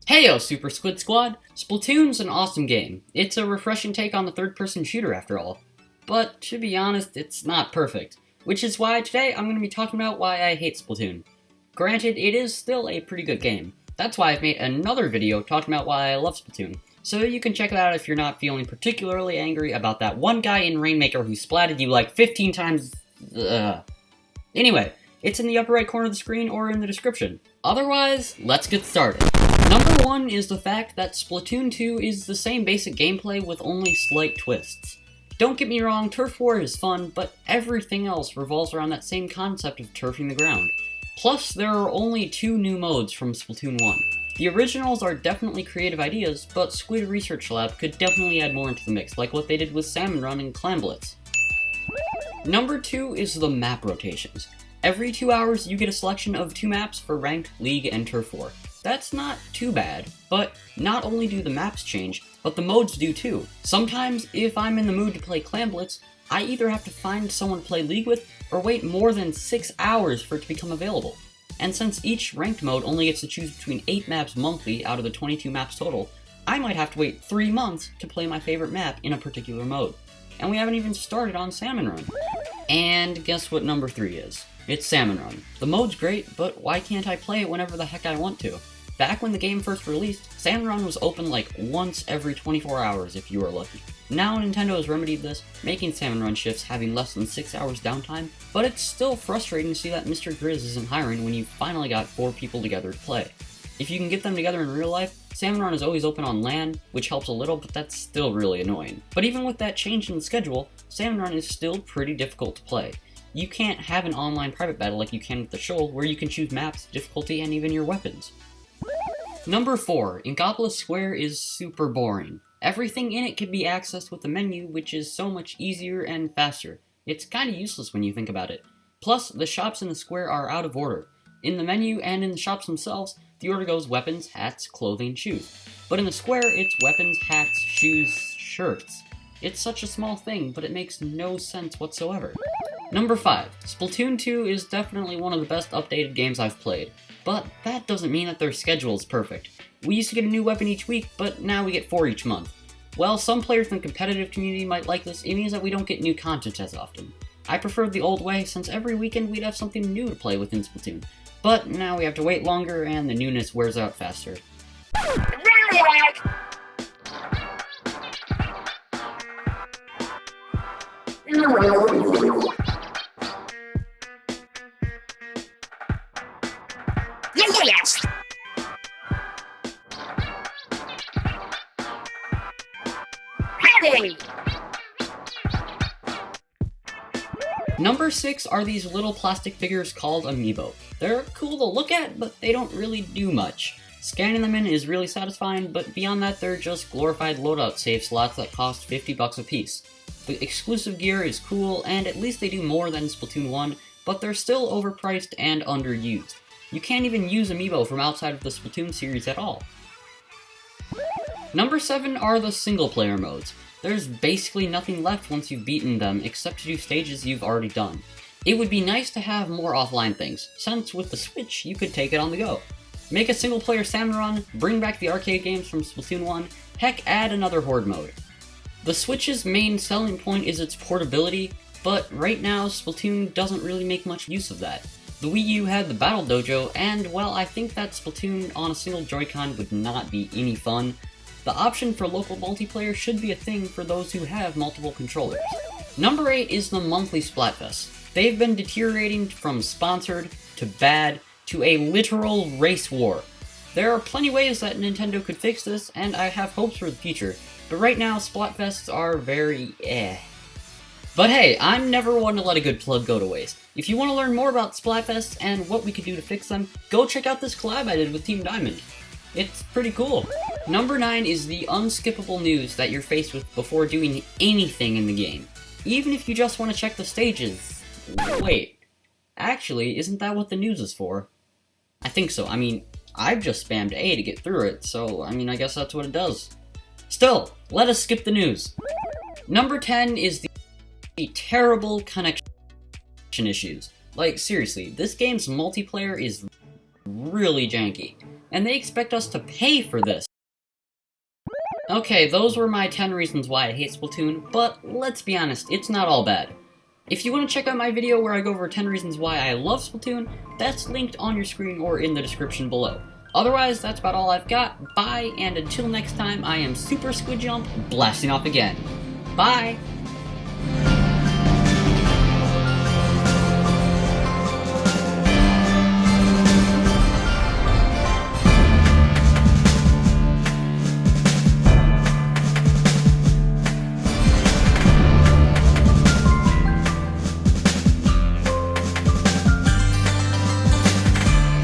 Heyo, Super Squid Squad! Splatoon's an awesome game. It's a refreshing take on the third-person shooter after all. But, to be honest, it's not perfect. Which is why today I'm going to be talking about why I hate Splatoon. Granted, it is still a pretty good game. That's why I've made another video talking about why I love Splatoon. So you can check it out if you're not feeling particularly angry about that one guy in Rainmaker who splatted you like 15 times. Anyway, it's in the upper right corner of the screen or in the description. Otherwise, let's get started. Number 1 is the fact that Splatoon 2 is the same basic gameplay with only slight twists. Don't get me wrong, Turf War is fun, but everything else revolves around that same concept of turfing the ground. Plus, there are only 2 new modes from Splatoon 1. The originals are definitely creative ideas, but Squid Research Lab could definitely add more into the mix, like what they did with Salmon Run and Clam Blitz. Number 2 is the map rotations. Every 2 hours, you get a selection of 2 maps for Ranked, League, and Turf War. That's not too bad, but not only do the maps change, but the modes do too. Sometimes, if I'm in the mood to play Clam Blitz, I either have to find someone to play League with, or wait more than 6 hours for it to become available. And since each ranked mode only gets to choose between 8 maps monthly out of the 22 maps total, I might have to wait 3 months to play my favorite map in a particular mode. And we haven't even started on Salmon Run. And guess what number 3 is? It's Salmon Run. The mode's great, but why can't I play it whenever the heck I want to? Back when the game first released, Salmon Run was open like once every 24 hours if you were lucky. Now Nintendo has remedied this, making Salmon Run shifts having less than 6 hours downtime, but it's still frustrating to see that Mr. Grizz isn't hiring when you finally got 4 people together to play. If you can get them together in real life, Salmon Run is always open on LAN, which helps a little, but that's still really annoying. But even with that change in the schedule, Salmon Run is still pretty difficult to play. You can't have an online private battle like you can with the Shoal, where you can choose maps, difficulty, and even your weapons. Number 4, Inkopolis Square is super boring. Everything in it can be accessed with the menu, which is so much easier and faster. It's kinda useless when you think about it. Plus, the shops in the square are out of order. In the menu and in the shops themselves, the order goes weapons, hats, clothing, shoes. But in the square, it's weapons, hats, shoes, shirts. It's such a small thing, but it makes no sense whatsoever. Number 5, Splatoon 2 is definitely one of the best updated games I've played. But that doesn't mean that their schedule is perfect. We used to get a new weapon each week, but now we get 4 each month. While some players in the competitive community might like this, it means that we don't get new content as often. I preferred the old way, since every weekend we'd have something new to play within Splatoon. But now we have to wait longer, and the newness wears out faster. Yes. Ready. Number 6 are these little plastic figures called Amiibo. They're cool to look at, but they don't really do much. Scanning them in is really satisfying, but beyond that they're just glorified loadout save slots that cost 50 bucks a piece. The exclusive gear is cool, and at least they do more than Splatoon 1, but they're still overpriced and underused. You can't even use Amiibo from outside of the Splatoon series at all. Number 7 are the single-player modes. There's basically nothing left once you've beaten them except to do stages you've already done. It would be nice to have more offline things, since with the Switch you could take it on the go. Make a single-player Salmon Run, bring back the arcade games from Splatoon 1, heck, add another Horde mode. The Switch's main selling point is its portability, but right now Splatoon doesn't really make much use of that. The Wii U had the Battle Dojo, and while I think that Splatoon on a single Joy-Con would not be any fun, the option for local multiplayer should be a thing for those who have multiple controllers. Number 8 is the monthly Splatfest. They've been deteriorating from sponsored, to bad, to a literal race war. There are plenty ways that Nintendo could fix this, and I have hopes for the future, but right now Splatfests are very But hey, I'm never one to let a good plug go to waste. If you want to learn more about Splatfests and what we could do to fix them, go check out this collab I did with Team Diamond. It's pretty cool. Number 9 is the unskippable news that you're faced with before doing anything in the game. Even if you just want to check the stages. Wait, actually, isn't that what the news is for? I think so. I mean, I've just spammed A to get through it, so I guess that's what it does. Still, let us skip the news. Number 10 is the terrible connection issues. Like, seriously, this game's multiplayer is really janky. and they expect us to pay for this. Okay, those were my 10 reasons why I hate Splatoon, but let's be honest, it's not all bad. If you want to check out my video where I go over 10 reasons why I love Splatoon, that's linked on your screen or in the description below. Otherwise, that's about all I've got. Bye, and until next time, I am Super Squid Jump, blasting off again. Bye!